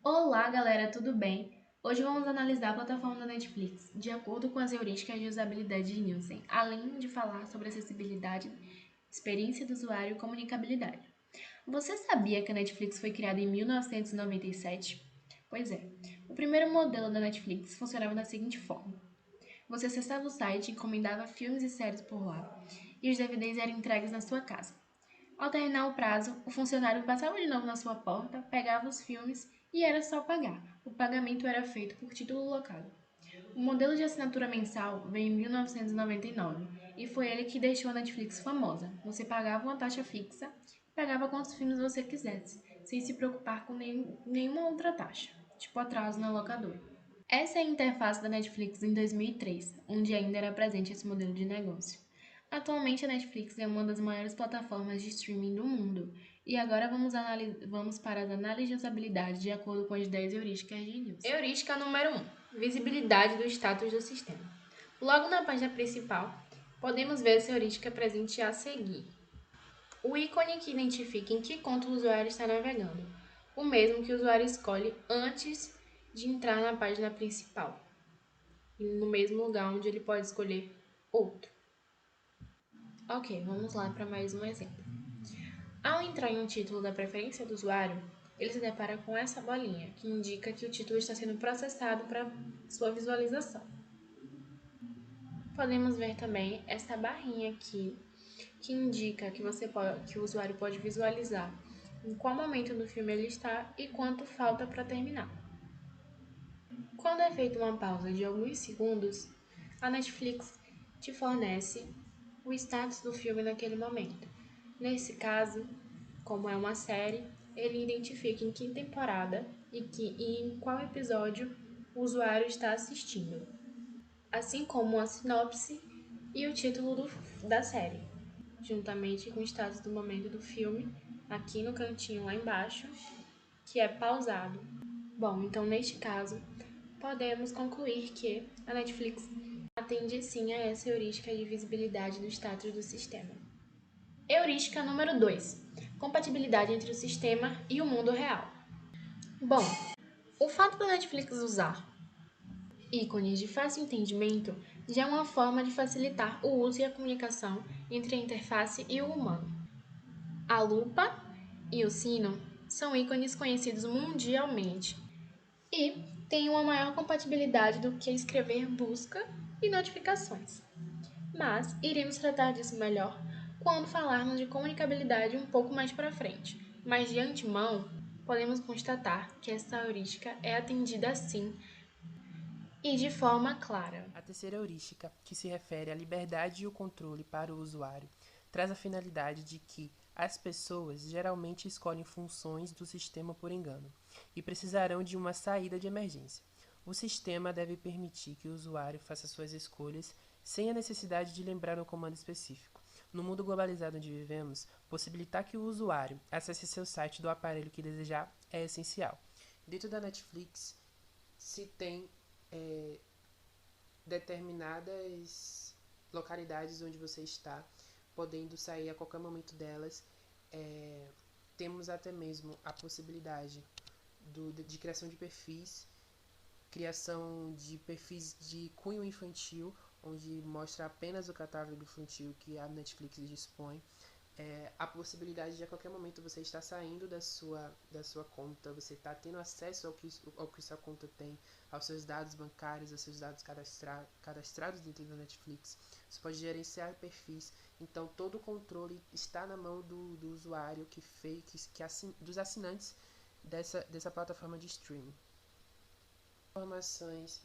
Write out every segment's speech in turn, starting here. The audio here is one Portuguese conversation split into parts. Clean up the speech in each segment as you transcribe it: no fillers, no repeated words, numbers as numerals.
Olá, galera, tudo bem? Hoje vamos analisar a plataforma da Netflix de acordo com as heurísticas de usabilidade de Nielsen, além de falar sobre acessibilidade, experiência do usuário e comunicabilidade. Você sabia que a Netflix foi criada em 1997? Pois é, o primeiro modelo da Netflix funcionava da seguinte forma: você acessava o site, encomendava filmes e séries por lá, e os DVDs eram entregues na sua casa. Ao terminar o prazo, o funcionário passava de novo na sua porta, pegava os filmes e era só pagar. O pagamento era feito por título locado. O modelo de assinatura mensal veio em 1999 e foi ele que deixou a Netflix famosa. Você pagava uma taxa fixa e pagava quantos filmes você quisesse, sem se preocupar com nenhuma outra taxa, tipo atraso na locadora. Essa é a interface da Netflix em 2003, onde ainda era presente esse modelo de negócio. Atualmente, a Netflix é uma das maiores plataformas de streaming do mundo. E agora vamos para as análises de usabilidade de acordo com as 10 heurísticas de Nielsen. Heurística número 1. Visibilidade do status do sistema. Logo na página principal, podemos ver essa heurística presente a seguir. O ícone que identifica em que conta o usuário está navegando, o mesmo que o usuário escolhe antes de entrar na página principal, e no mesmo lugar onde ele pode escolher outro. Ok, vamos lá para mais um exemplo. Ao entrar em um título da preferência do usuário, ele se depara com essa bolinha, que indica que o título está sendo processado para sua visualização. Podemos ver também essa barrinha aqui, que indica que o usuário pode visualizar em qual momento do filme ele está e quanto falta para terminar. Quando é feita uma pausa de alguns segundos, a Netflix te fornece o status do filme naquele momento. Nesse caso, como é uma série, ele identifica em que temporada e em qual episódio o usuário está assistindo, assim como a sinopse e o título da série, juntamente com o status do momento do filme, aqui no cantinho lá embaixo, que é pausado. Bom, então neste caso, podemos concluir que a Netflix atende sim a essa heurística de visibilidade do status do sistema. Heurística número 2. Compatibilidade entre o sistema e o mundo real. Bom, o fato da Netflix usar ícones de fácil entendimento já é uma forma de facilitar o uso e a comunicação entre a interface e o humano. A lupa e o sino são ícones conhecidos mundialmente e têm uma maior compatibilidade do que escrever busca e notificações. Mas iremos tratar disso melhor quando falarmos de comunicabilidade um pouco mais para frente. Mas de antemão, podemos constatar que essa heurística é atendida sim e de forma clara. A terceira heurística, que se refere à liberdade e o controle para o usuário, traz a finalidade de que as pessoas geralmente escolhem funções do sistema por engano e precisarão de uma saída de emergência. O sistema deve permitir que o usuário faça suas escolhas sem a necessidade de lembrar um comando específico. No mundo globalizado onde vivemos, possibilitar que o usuário acesse seu site do aparelho que desejar é essencial. Dentro da Netflix se tem determinadas localidades onde você está, podendo sair a qualquer momento delas. É, Temos até mesmo a possibilidade de criação de perfis de cunho infantil, onde mostra apenas o catálogo infantil que a Netflix dispõe. A possibilidade de a qualquer momento você estar saindo da sua conta, você está tendo acesso ao que sua conta tem, aos seus dados bancários, aos seus dados cadastrados dentro da Netflix. Você pode gerenciar perfis, então todo o controle está na mão do usuário dos assinantes dessa plataforma de streaming. Informações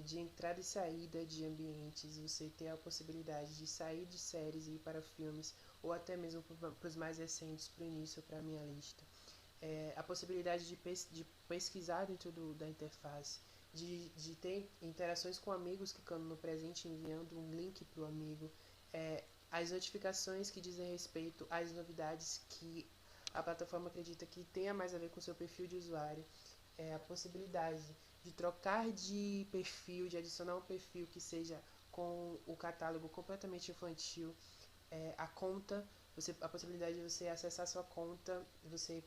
de entrada e saída de ambientes, você tem a possibilidade de sair de séries e ir para filmes, ou até mesmo para os mais recentes, para o início, para a minha lista. A possibilidade de pesquisar dentro da interface, de ter interações com amigos clicando no presente, enviando um link para o amigo, as notificações que dizem respeito às novidades que a plataforma acredita que tenha mais a ver com o seu perfil de usuário, a possibilidade de trocar de perfil, de adicionar um perfil que seja com o catálogo completamente infantil, a conta, a possibilidade de você acessar sua conta, você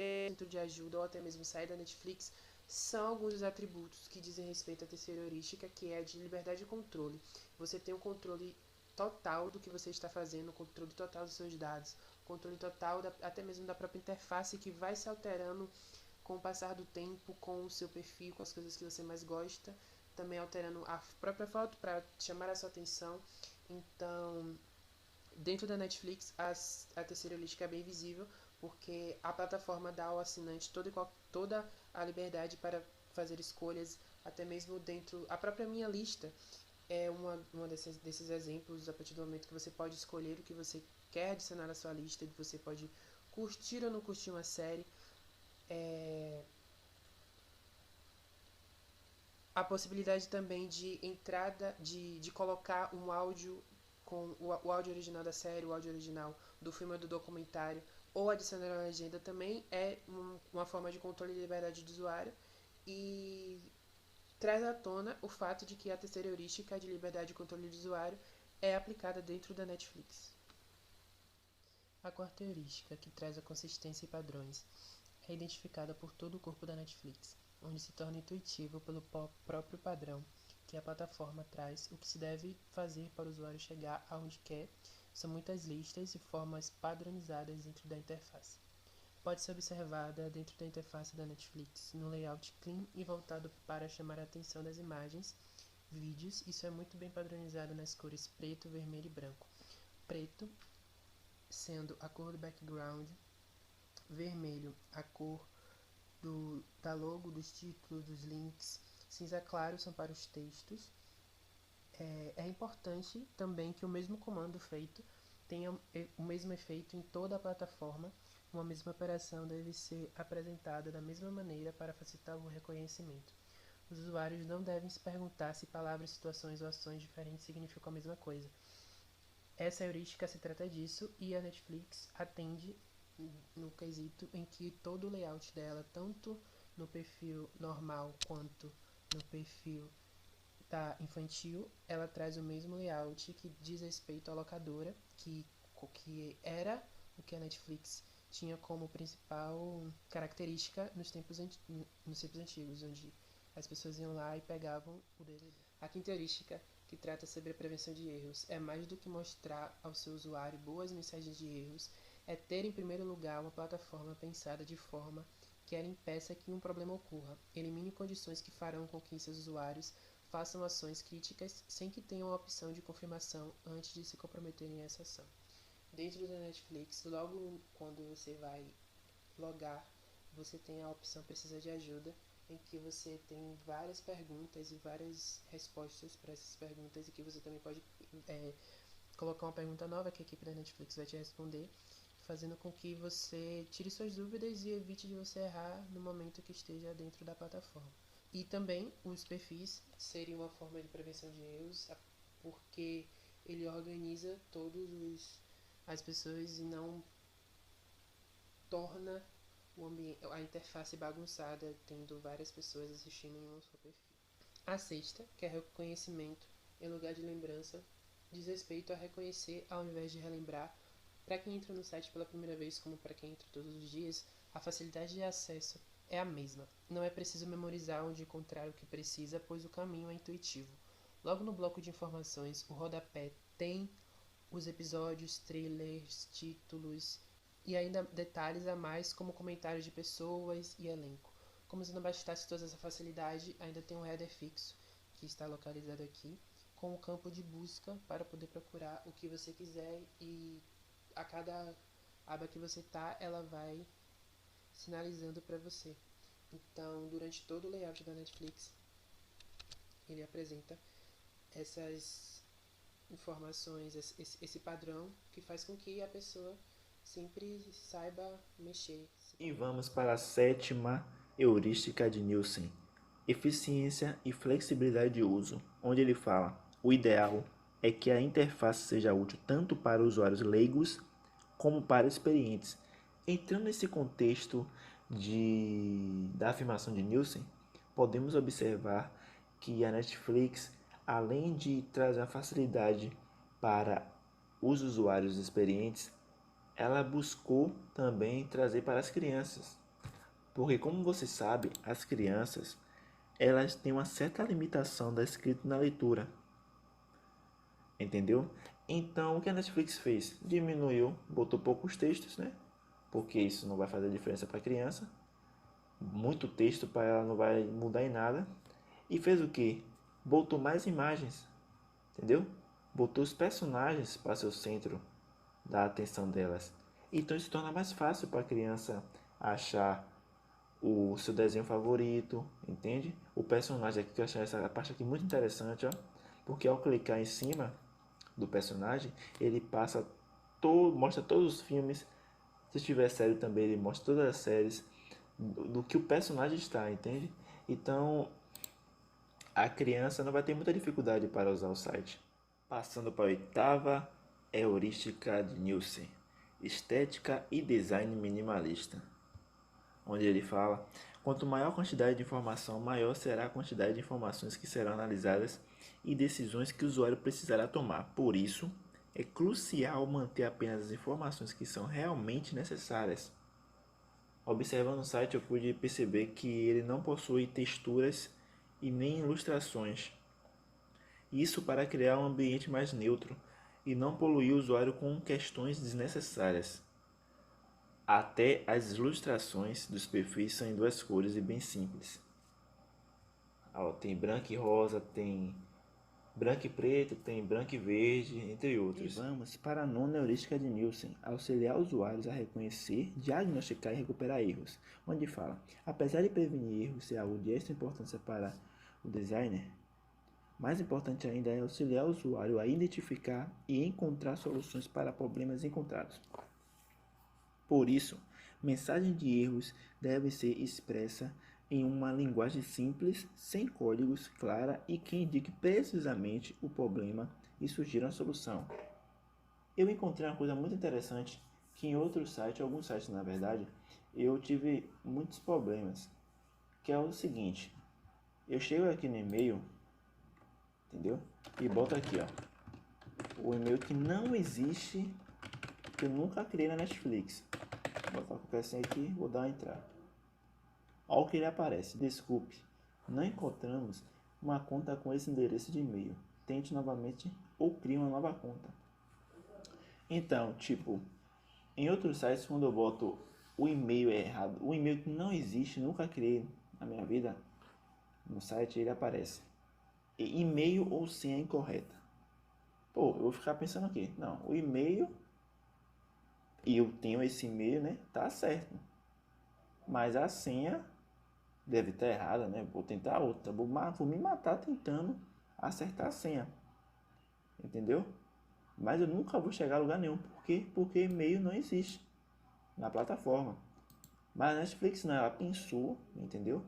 ter centro de ajuda ou até mesmo sair da Netflix são alguns dos atributos que dizem respeito à terceira heurística, que é de liberdade de controle. Você tem o controle total do que você está fazendo, o controle total dos seus dados, controle total até mesmo da própria interface, que vai se alterando com o passar do tempo, com o seu perfil, com as coisas que você mais gosta, também alterando a própria foto para chamar a sua atenção. Então, dentro da Netflix, a terceira heurística é bem visível, porque a plataforma dá ao assinante toda a liberdade para fazer escolhas, até mesmo dentro. A própria minha lista é uma desses exemplos, a partir do momento que você pode escolher o que você quer adicionar à sua lista, você pode curtir ou não curtir uma série. A possibilidade também de entrada, de colocar um áudio com o áudio original da série, o áudio original do filme ou do documentário, ou adicionar uma legenda também é uma forma de controle de liberdade do usuário e traz à tona o fato de que a terceira heurística de liberdade de controle do usuário é aplicada dentro da Netflix. A quarta heurística, que traz a consistência e padrões, é identificada por todo o corpo da Netflix, onde se torna intuitivo pelo próprio padrão que a plataforma traz o que se deve fazer para o usuário chegar aonde quer. São muitas listas e formas padronizadas dentro da interface. Pode ser observada dentro da interface da Netflix, no layout clean e voltado para chamar a atenção das imagens, vídeos. Isso é muito bem padronizado nas cores preto, vermelho e branco. Preto sendo a cor do background, vermelho a cor da logo, dos títulos, dos links, cinza claro são para os textos. É importante também que o mesmo comando feito tenha o mesmo efeito em toda a plataforma. Uma mesma operação deve ser apresentada da mesma maneira para facilitar o reconhecimento. Os usuários não devem se perguntar se palavras, situações ou ações diferentes significam a mesma coisa. Essa heurística se trata disso e a Netflix atende no quesito em que todo o layout dela, tanto no perfil normal quanto no perfil da infantil, ela traz o mesmo layout que diz respeito à locadora, que era o que a Netflix tinha como principal característica nos tempos antigos, onde as pessoas iam lá e pegavam o DVD. A quinta heurística, que trata sobre a prevenção de erros, é mais do que mostrar ao seu usuário boas mensagens de erros, é ter em primeiro lugar uma plataforma pensada de forma que ela impeça que um problema ocorra, elimine condições que farão com que seus usuários façam ações críticas sem que tenham a opção de confirmação antes de se comprometerem a essa ação. Dentro da Netflix, logo quando você vai logar, você tem a opção Precisa de Ajuda, em que você tem várias perguntas e várias respostas para essas perguntas, e que você também pode colocar uma pergunta nova que a equipe da Netflix vai te responder, fazendo com que você tire suas dúvidas e evite de você errar no momento que esteja dentro da plataforma. E também os perfis seriam uma forma de prevenção de erros, porque ele organiza as pessoas e não torna a interface bagunçada, tendo várias pessoas assistindo em um só perfil. A sexta, que é reconhecimento em lugar de lembrança, diz respeito a reconhecer ao invés de relembrar. Para quem entra no site pela primeira vez, como para quem entra todos os dias, a facilidade de acesso é a mesma. Não é preciso memorizar onde encontrar o que precisa, pois o caminho é intuitivo. Logo no bloco de informações, o rodapé tem os episódios, trailers, títulos e ainda detalhes a mais, como comentários de pessoas e elenco. Como se não bastasse toda essa facilidade, ainda tem um header fixo, que está localizado aqui, com o campo de busca para poder procurar o que você quiser, e a cada aba que você tá, ela vai sinalizando para você. Então, durante todo o layout da Netflix, ele apresenta essas informações, esse padrão que faz com que a pessoa sempre saiba mexer. E vamos para a sétima heurística de Nielsen, eficiência e flexibilidade de uso, onde ele fala: o ideal é que a interface seja útil tanto para usuários leigos como para experientes. Entrando nesse contexto da afirmação de Nielsen, podemos observar que a Netflix, além de trazer a facilidade para os usuários experientes, ela buscou também trazer para as crianças. Porque, como você sabe, as crianças elas têm uma certa limitação da escrita e na leitura, entendeu? Então, o que a Netflix fez? Diminuiu, botou poucos textos, né? Porque isso não vai fazer diferença para a criança. Muito texto para ela não vai mudar em nada. E fez o que? Botou mais imagens, entendeu? Botou os personagens para ser o centro da atenção delas. Então isso torna mais fácil para a criança achar o seu desenho favorito, entende? O personagem aqui, que eu achei essa parte aqui muito interessante, ó, porque ao clicar em cima do personagem, ele passa todo, mostra todos os filmes. Se tiver série também, ele mostra todas as séries do que o personagem está, entende? Então a criança não vai ter muita dificuldade para usar o site. Passando para a oitava, heurística de Nielsen, estética e design minimalista, onde ele fala: quanto maior a quantidade de informação, maior será a quantidade de informações que serão analisadas e decisões que o usuário precisará tomar. Por isso, é crucial manter apenas as informações que são realmente necessárias. Observando o site, eu pude perceber que ele não possui texturas e nem ilustrações. Isso para criar um ambiente mais neutro e não poluir o usuário com questões desnecessárias. Até as ilustrações dos perfis são em duas cores e bem simples. Tem branco e rosa, tem branco e preto, tem branco e verde, entre outros. E vamos para a nona heurística de Nielsen, auxiliar usuários a reconhecer, diagnosticar e recuperar erros, onde fala: apesar de prevenir erros ser algo de extra importância para o designer, mais importante ainda é auxiliar o usuário a identificar e encontrar soluções para problemas encontrados. Por isso, mensagem de erros deve ser expressa em uma linguagem simples, sem códigos, clara e que indique precisamente o problema e sugira a solução. Eu encontrei uma coisa muito interessante que em outros sites, alguns sites na verdade, eu tive muitos problemas, que é o seguinte: eu chego aqui no e-mail, entendeu? E boto aqui, ó, o e-mail que não existe, que eu nunca criei na Netflix. Vou botar qualquer senha aqui, vou dar uma entrada. Olha o que ele aparece: desculpe, não encontramos uma conta com esse endereço de e-mail. Tente novamente ou crie uma nova conta. Então, tipo, em outros sites, quando eu boto o e-mail errado, o e-mail que não existe, nunca criei na minha vida, no site ele aparece: e-mail ou senha incorreta. Pô, eu vou ficar pensando aqui, não, o e-mail, e eu tenho esse e-mail, né? Tá certo. Mas a senha deve estar errada, né? Vou tentar outra. Vou me matar tentando acertar a senha. Entendeu? Mas eu nunca vou chegar a lugar nenhum. Por quê? Porque e-mail não existe na plataforma. Mas a Netflix não, ela pensou, entendeu?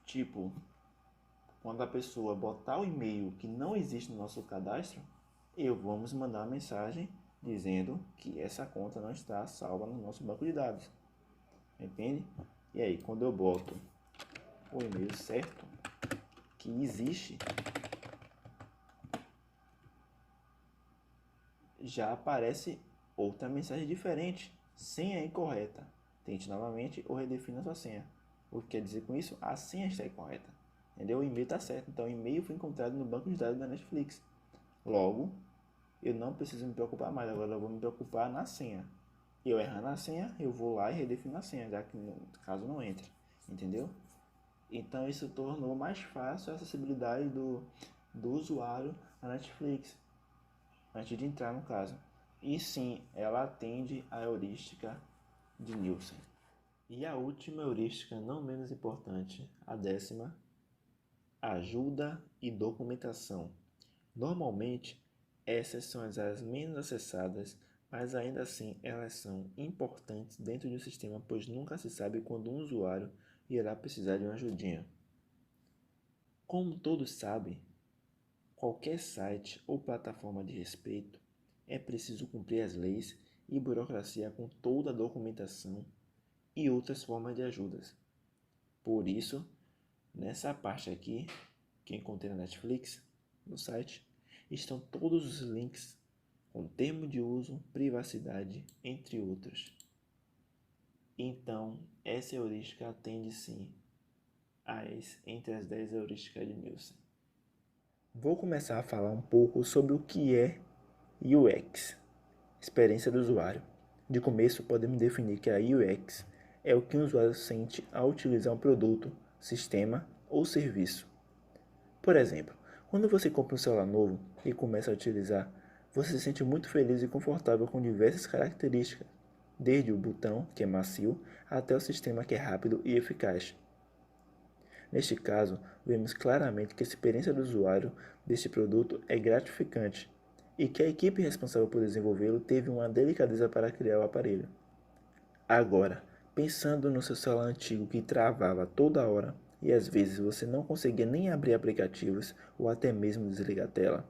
Tipo, quando a pessoa botar o e-mail que não existe no nosso cadastro, vamos mandar uma mensagem dizendo que essa conta não está salva no nosso banco de dados. Entende? E aí, quando eu boto o e-mail certo, que existe, já aparece outra mensagem diferente: senha incorreta. Tente novamente ou redefina sua senha. O que quer dizer com isso? A senha está incorreta. Entendeu? O e-mail está certo. Então, o e-mail foi encontrado no banco de dados da Netflix. Logo, eu não preciso me preocupar mais. Agora eu vou me preocupar na senha. Eu errar na senha, eu vou lá e redefino a senha, já que caso não entre. Entendeu? Então isso tornou mais fácil a acessibilidade do usuário à Netflix, antes de entrar no caso. E sim, ela atende a heurística de Nielsen. E a última heurística, não menos importante, a 10ª, ajuda e documentação. Normalmente, essas são as áreas menos acessadas, mas ainda assim elas são importantes dentro do sistema, pois nunca se sabe quando um usuário irá precisar de uma ajudinha. Como todos sabem, qualquer site ou plataforma de respeito é preciso cumprir as leis e burocracia com toda a documentação e outras formas de ajudas. Por isso, nessa parte aqui, que encontrei na Netflix, no site, estão todos os links com termo de uso, privacidade, entre outros. Então, essa heurística atende sim entre as 10 heurísticas de Nielsen. Vou começar a falar um pouco sobre o que é UX, experiência do usuário. De começo, podemos definir que a UX é o que o usuário sente ao utilizar um produto, sistema ou serviço. Por exemplo, quando você compra um celular novo e começa a utilizar, você se sente muito feliz e confortável com diversas características, desde o botão, que é macio, até o sistema, que é rápido e eficaz. Neste caso, vemos claramente que a experiência do usuário deste produto é gratificante e que a equipe responsável por desenvolvê-lo teve uma delicadeza para criar o aparelho. Agora, pensando no seu celular antigo que travava toda hora e às vezes você não conseguia nem abrir aplicativos ou até mesmo desligar a tela,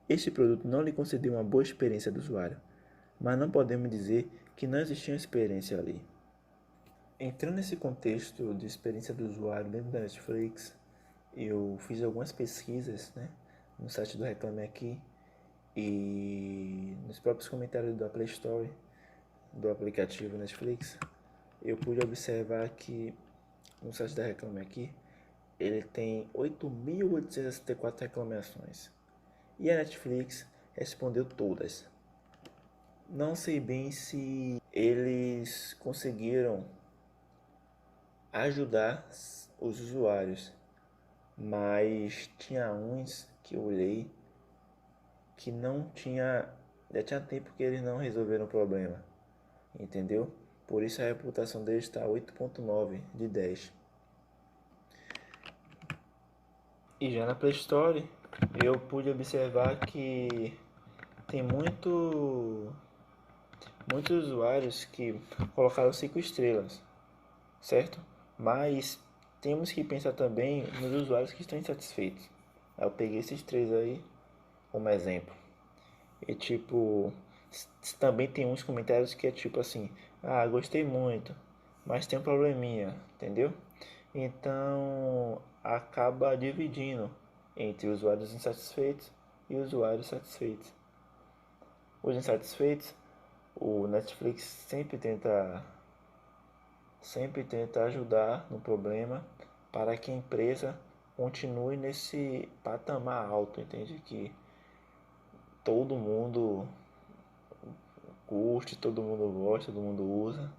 este produto não lhe concedeu uma boa experiência do usuário, mas não podemos dizer que não existia uma experiência ali. Entrando nesse contexto de experiência do usuário dentro da Netflix, eu fiz algumas pesquisas, no site do Reclame Aqui e nos próprios comentários da Play Store do aplicativo Netflix. Eu pude observar que no site da Reclame Aqui ele tem 8.864 reclamações e a Netflix respondeu todas. Não sei bem se eles conseguiram ajudar os usuários, mas tinha uns que eu olhei que não tinha, já tinha tempo que eles não resolveram o problema, entendeu? Por isso a reputação deles está 8.9 de 10. E já na Play Store eu pude observar que tem muitos usuários que colocaram 5 estrelas, certo? Mas temos que pensar também nos usuários que estão insatisfeitos. Eu peguei esses 3 aí como exemplo. E tipo, também tem uns comentários que é tipo assim, gostei muito, mas tem um probleminha, entendeu? Então acaba dividindo entre usuários insatisfeitos e usuários satisfeitos. Os insatisfeitos, o Netflix sempre tenta ajudar no problema para que a empresa continue nesse patamar alto, entende? Que todo mundo curte, todo mundo gosta, todo mundo usa.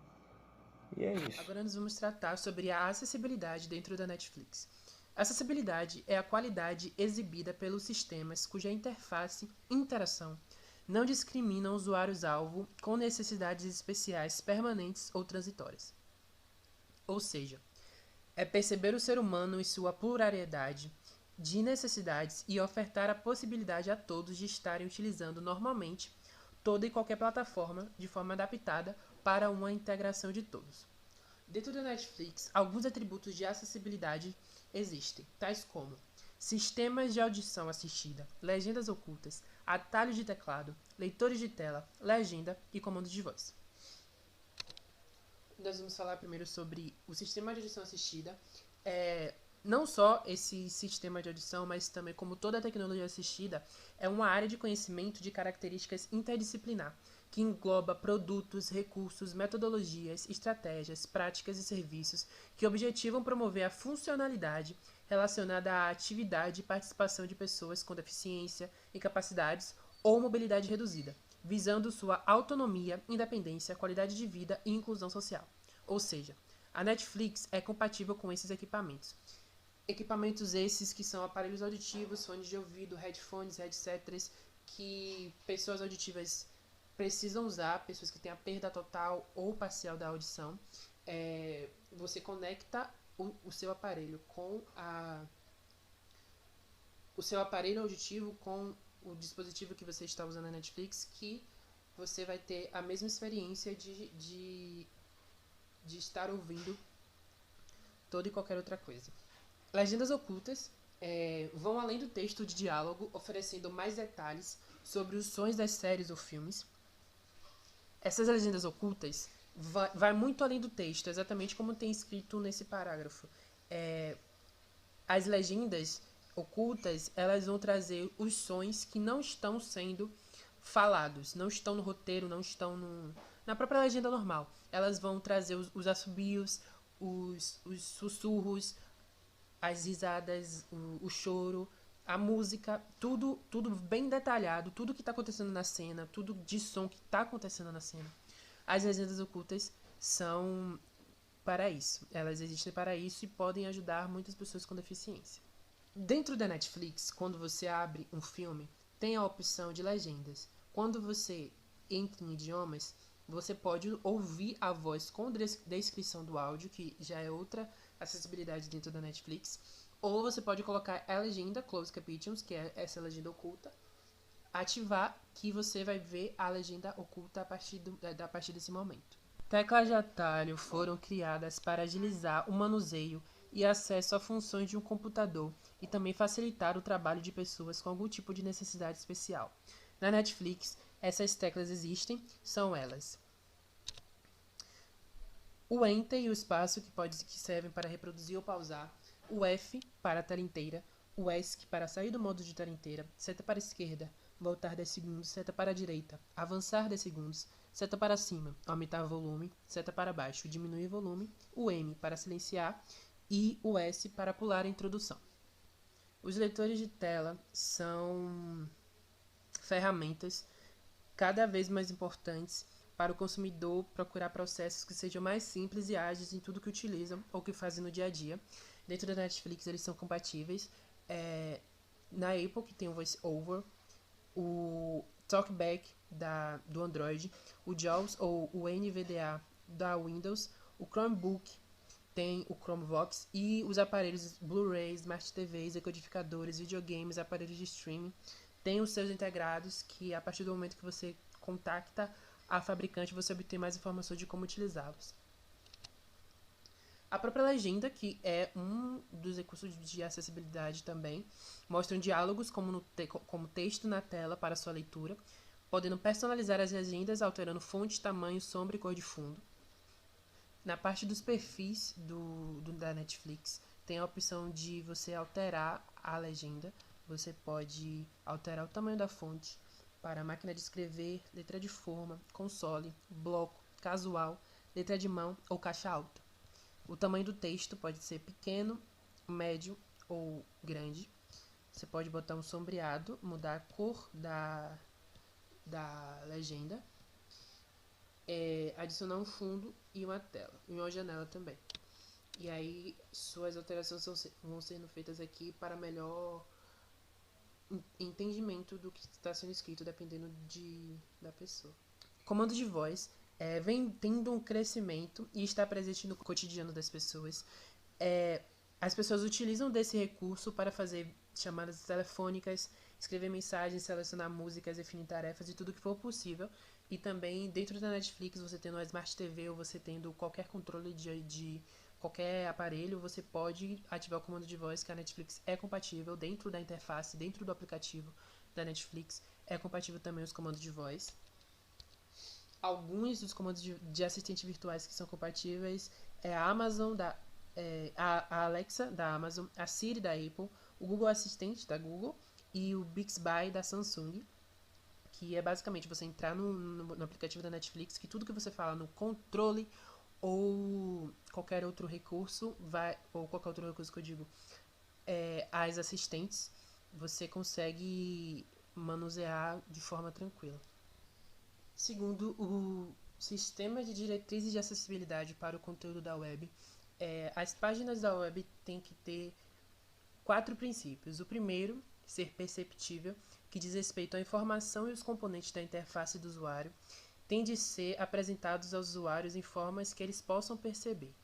E é isso. Agora nós vamos tratar sobre a acessibilidade dentro da Netflix. Acessibilidade é a qualidade exibida pelos sistemas cuja interface e interação não discriminam usuários-alvo com necessidades especiais permanentes ou transitórias. Ou seja, é perceber o ser humano e sua pluralidade de necessidades e ofertar a possibilidade a todos de estarem utilizando normalmente toda e qualquer plataforma de forma adaptada para uma integração de todos. Dentro da Netflix, alguns atributos de acessibilidade existem, tais como sistemas de audição assistida, legendas ocultas, atalhos de teclado, leitores de tela, legenda e comandos de voz. Nós vamos falar primeiro sobre o sistema de audição assistida. Não só esse sistema de audição, mas também, como toda a tecnologia assistida, é uma área de conhecimento de características interdisciplinar, que engloba produtos, recursos, metodologias, estratégias, práticas e serviços que objetivam promover a funcionalidade relacionada à atividade e participação de pessoas com deficiência, incapacidades ou mobilidade reduzida, visando sua autonomia, independência, qualidade de vida e inclusão social. Ou seja, a Netflix é compatível com esses equipamentos. Equipamentos esses que são aparelhos auditivos, fones de ouvido, headphones, headsets, que pessoas auditivas precisam usar, pessoas que têm a perda total ou parcial da audição. Você conecta o seu aparelho com o seu aparelho auditivo com o dispositivo que você está usando na Netflix, que você vai ter a mesma experiência de estar ouvindo toda e qualquer outra coisa. Legendas ocultas vão além do texto de diálogo, oferecendo mais detalhes sobre os sons das séries ou filmes. Essas legendas ocultas vai muito além do texto, exatamente como tem escrito nesse parágrafo. As legendas ocultas, elas vão trazer os sons que não estão sendo falados, não estão no roteiro, não estão Na própria legenda normal, elas vão trazer os assobios, os sussurros, as risadas, o choro, a música, tudo bem detalhado, tudo que está acontecendo na cena, tudo de som que está acontecendo na cena. As legendas ocultas são para isso. Elas existem para isso e podem ajudar muitas pessoas com deficiência. Dentro da Netflix, quando você abre um filme, tem a opção de legendas. Quando você entra em idiomas, você pode ouvir a voz com descrição do áudio, que já é outra acessibilidade dentro da Netflix. Ou você pode colocar a legenda Closed Captions, que é essa legenda oculta, ativar, que você vai ver a legenda oculta a partir desse momento. Teclas de atalho foram criadas para agilizar o manuseio e acesso a funções de um computador e também facilitar o trabalho de pessoas com algum tipo de necessidade especial. Na Netflix, essas teclas existem, são elas: o Enter e o espaço, que servem para reproduzir ou pausar, o F para a tela inteira, o ESC para sair do modo de tela inteira, seta para a esquerda, voltar 10 segundos, seta para a direita, avançar 10 segundos, seta para cima, aumentar o volume, seta para baixo, diminuir o volume, o M para silenciar e o S para pular a introdução. Os leitores de tela são ferramentas cada vez mais importantes para o consumidor procurar processos que sejam mais simples e ágeis em tudo que utilizam ou que fazem no dia a dia. Dentro da Netflix eles são compatíveis. Na Apple, que tem o VoiceOver, o TalkBack do Android, o JAWS ou o NVDA da Windows, o Chromebook tem o Chromevox e os aparelhos Blu-ray, Smart TVs, decodificadores, videogames, aparelhos de streaming tem os seus integrados, que a partir do momento que você contacta a fabricante, você obtém mais informações de como utilizá-los. A própria legenda, que é um dos recursos de acessibilidade também, mostram diálogos como texto na tela para sua leitura, podendo personalizar as legendas alterando fonte, tamanho, sombra e cor de fundo. Na parte dos perfis da Netflix, tem a opção de você alterar a legenda. Você pode alterar o tamanho da fonte para máquina de escrever, letra de forma, console, bloco, casual, letra de mão ou caixa alta. O tamanho do texto pode ser pequeno, médio ou grande. Você pode botar um sombreado, mudar a cor da legenda, adicionar um fundo e uma tela, e uma janela também. E aí suas alterações vão sendo feitas aqui para melhor entendimento do que está sendo escrito, dependendo da pessoa. Comando de voz vem tendo um crescimento e está presente no cotidiano das pessoas. As pessoas utilizam desse recurso para fazer chamadas telefônicas, escrever mensagens, selecionar músicas, definir tarefas e tudo que for possível. E também dentro da Netflix, você tendo uma Smart TV ou você tendo qualquer controle de qualquer aparelho, você pode ativar o comando de voz, que a Netflix é compatível dentro da interface, dentro do aplicativo da Netflix, é compatível também os comandos de voz. Alguns dos comandos de assistente virtuais que são compatíveis é a Amazon, a Alexa da Amazon, a Siri da Apple, o Google Assistente da Google e o Bixby da Samsung, que é basicamente você entrar no aplicativo da Netflix, que tudo que você fala no controle ou qualquer outro recurso, que eu digo, as assistentes, você consegue manusear de forma tranquila. Segundo o Sistema de Diretrizes de Acessibilidade para o Conteúdo da Web, as páginas da web têm que ter 4 princípios. O primeiro, ser perceptível, que diz respeito à informação e os componentes da interface do usuário, tem de ser apresentados aos usuários em formas que eles possam perceber.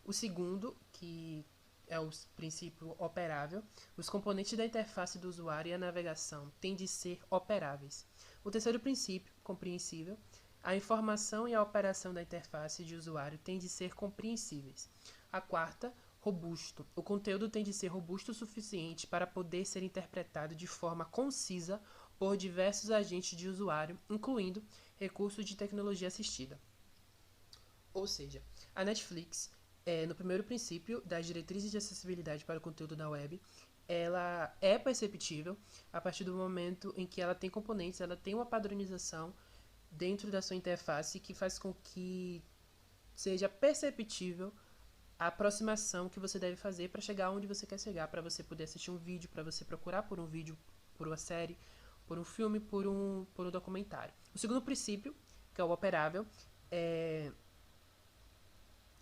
O segundo, que é o princípio operável, os componentes da interface do usuário e a navegação têm de ser operáveis. O terceiro princípio, compreensível, a informação e a operação da interface de usuário têm de ser compreensíveis. A quarta, robusto. O conteúdo tem de ser robusto o suficiente para poder ser interpretado de forma concisa por diversos agentes de usuário, incluindo recursos de tecnologia assistida. Ou seja, a Netflix, no primeiro princípio das diretrizes de acessibilidade para o conteúdo na web, ela é perceptível a partir do momento em que ela tem componentes, ela tem uma padronização dentro da sua interface que faz com que seja perceptível a aproximação que você deve fazer para chegar onde você quer chegar, para você poder assistir um vídeo, para você procurar por um vídeo, por uma série, por um filme, por um documentário. O segundo princípio, que é o operável,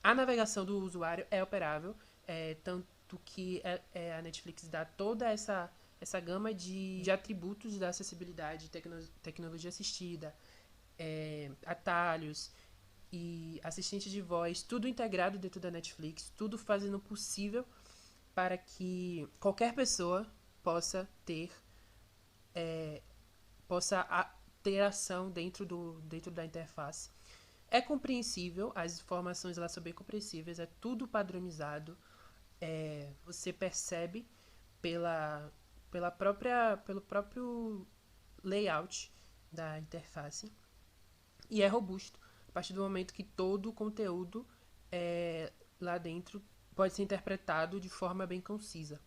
a navegação do usuário é operável, tanto que a Netflix dá toda essa gama de atributos da acessibilidade, tecnologia assistida, atalhos e assistente de voz, tudo integrado dentro da Netflix, tudo fazendo o possível para que qualquer pessoa possa ter ação dentro da interface. É compreensível, as informações lá são bem compreensíveis, é tudo padronizado, você percebe pelo próprio layout da interface e é robusto a partir do momento que todo o conteúdo lá dentro pode ser interpretado de forma bem concisa,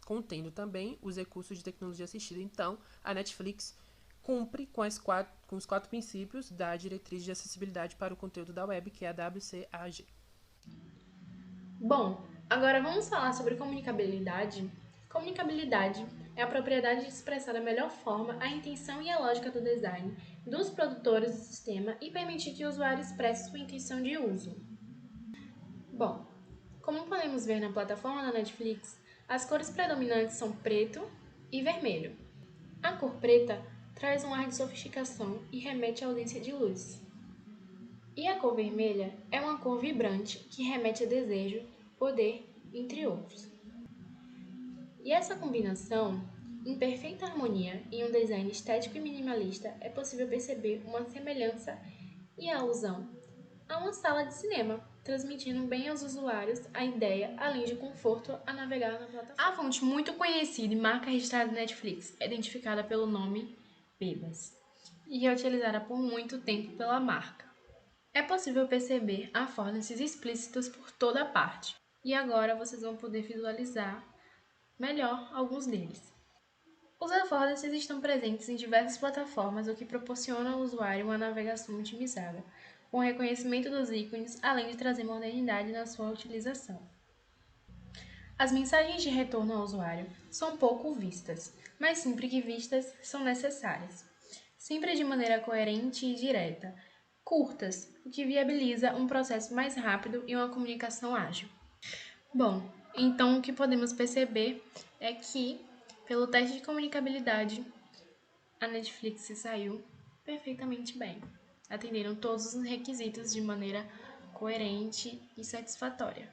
contendo também os recursos de tecnologia assistida. Então, a Netflix cumpre com os 4 princípios da diretriz de acessibilidade para o conteúdo da web, que é a WCAG. Bom, agora vamos falar sobre comunicabilidade. Comunicabilidade é a propriedade de expressar da melhor forma a intenção e a lógica do design dos produtores do sistema e permitir que o usuário expresse sua intenção de uso. Bom, como podemos ver na plataforma da Netflix, as cores predominantes são preto e vermelho. A cor preta traz um ar de sofisticação e remete à ausência de luz. E a cor vermelha é uma cor vibrante que remete a desejo, poder, entre outros. E essa combinação, em perfeita harmonia em um design estético e minimalista, é possível perceber uma semelhança e alusão a uma sala de cinema, transmitindo bem aos usuários a ideia, além de conforto, a navegar na plataforma. A fonte muito conhecida e marca registrada da Netflix é identificada pelo nome Bebas e é utilizada por muito tempo pela marca. É possível perceber affordances explícitos por toda parte, e agora vocês vão poder visualizar melhor alguns deles. Os affordances estão presentes em diversas plataformas, o que proporciona ao usuário uma navegação otimizada, com o reconhecimento dos ícones, além de trazer modernidade na sua utilização. As mensagens de retorno ao usuário são pouco vistas, mas sempre que vistas, são necessárias. Sempre de maneira coerente e direta, curtas, o que viabiliza um processo mais rápido e uma comunicação ágil. Bom, então o que podemos perceber é que, pelo teste de comunicabilidade, a Netflix se saiu perfeitamente bem. Atenderam todos os requisitos de maneira coerente e satisfatória.